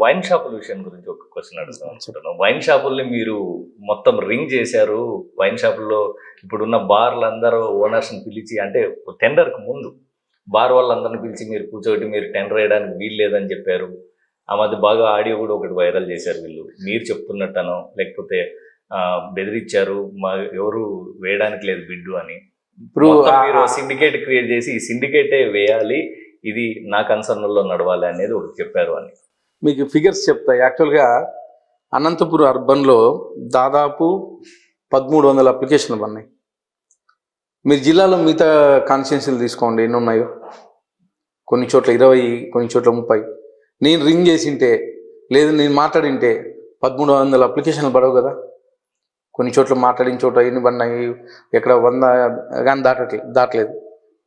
Wine షాపుల విషయం గురించి ఒక క్వశ్చన్ అడుగుదాం అనుకుంటున్నాను. వైన్ షాపుల్ని మీరు మొత్తం రింగ్ చేశారు. వైన్ షాపుల్లో ఇప్పుడున్న బార్లందరూ ఓనర్స్ని పిలిచి, అంటే టెండర్కి ముందు బార్ వాళ్ళందరిని పిలిచి మీరు కూర్చోటి మీరు టెండర్ వేయడానికి వీలు లేదని చెప్పారు. ఆ మధ్య బాగా ఆడియో కూడా ఒకటి వైరల్ చేశారు వీళ్ళు. మీరు చెప్తున్నట్టనో లేకపోతే బెదిరించారు, మా ఎవరు వేయడానికి లేదు బిడ్డు అని. ఇప్పుడు మీరు సిండికేట్ క్రియేట్ చేసి ఈ సిండికేటే వేయాలి, ఇది నా కన్సర్న్లో నడవాలి అనేది ఒకటి చెప్పారు అని. మీకు ఫిగర్స్ చెప్తా. యాక్చువల్గా అనంతపురం అర్బన్లో దాదాపు 1300 అప్లికేషన్లు ఉన్నాయి. మీరు జిల్లాలో మిగతా కాన్స్టిట్యున్సీలు తీసుకోండి, ఎన్ని ఉన్నాయో. కొన్ని చోట్ల 20, కొన్ని చోట్ల 30. నేను రింగ్ చేసింటే, లేదు నేను మాట్లాడింటే 1300 అప్లికేషన్లు పడవు కదా. కొన్ని చోట్ల మాట్లాడిన చోట ఎన్ని పడినాయి, ఎక్కడ 100 కానీ దాటలేదు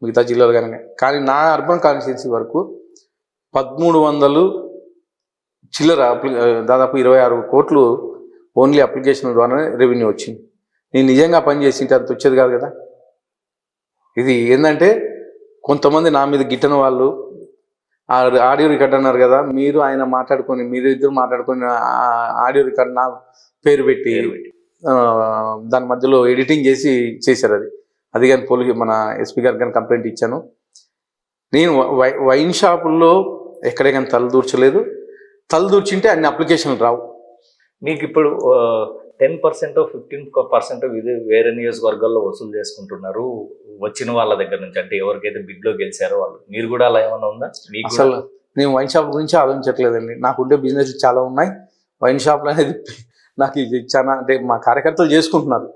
మిగతా జిల్లాలు కానీ నా అర్బన్ కాన్స్టిట్యున్సీ వరకు 1300 చిల్లర దాదాపు 26 కోట్లు ఓన్లీ అప్లికేషన్ ద్వారానే రెవెన్యూ వచ్చింది. నేను నిజంగా పని చేసింటే అంత వచ్చేది కాదు కదా. ఇది ఏంటంటే కొంతమంది నా మీద గిట్టని వాళ్ళు ఆడియో రికార్డ్ అన్నారు కదా, మీరు ఆయన మాట్లాడుకొని, మీరు ఇద్దరు మాట్లాడుకొని ఆడియో రికార్డ్ నా పేరు పెట్టి దాని మధ్యలో ఎడిటింగ్ చేశారు. అది కానీ మన ఎస్పీ గారికి కానీ కంప్లైంట్ ఇచ్చాను. నేను వైన్ షాపుల్లో ఎక్కడే కానీ తలదూర్చలేదు. తలదూర్చింటే అన్ని అప్లికేషన్లు రావు. మీకు ఇప్పుడు 10% 15% ఇది వేరే నియోజకవర్గాల్లో వసూలు చేసుకుంటున్నారు వచ్చిన వాళ్ళ దగ్గర నుంచి, అంటే ఎవరికైతే బిడ్లో గెలిచారో వాళ్ళు. మీరు కూడా అలా ఏమన్నా ఉందా? అసలు నేను వైన్ షాప్ గురించి ఆలోచించట్లేదండి. నాకు ఉండే బిజినెస్ చాలా ఉన్నాయి. వైన్ షాప్లు అనేది నాకు ఇది చాలా, అంటే మా కార్యకర్తలు చేసుకుంటున్నారు.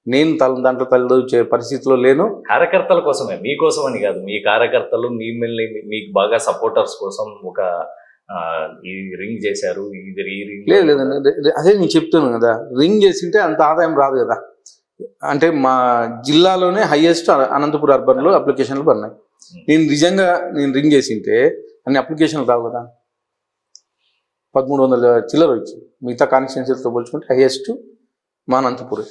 నేను దాంట్లో తలదూర్చే పరిస్థితిలో లేను. కార్యకర్తల కోసమే, మీకోసం అని కాదు. మీ కార్యకర్తలు మిమ్మల్ని, మీకు బాగా సపోర్టర్స్ కోసం ఒక ఈ రింగ్ చేశారు. ఇది రింగ్ లేదండి, అదే నేను చెప్తున్నాను కదా. రింగ్ చేసింటే అంత ఆదాయం రాదు కదా. అంటే మా జిల్లాలోనే హైయెస్ట్ అనంతపురం అర్బన్లో అప్లికేషన్లు పడినాయి. నేను నిజంగా రింగ్ చేసింటే అన్ని అప్లికేషన్లు రావు కదా. 1300 చిల్లర వచ్చి మిగతా కాన్స్టిట్యున్సీలతో పోల్చుకుంటే హైయెస్ట్ మా అనంతపురం.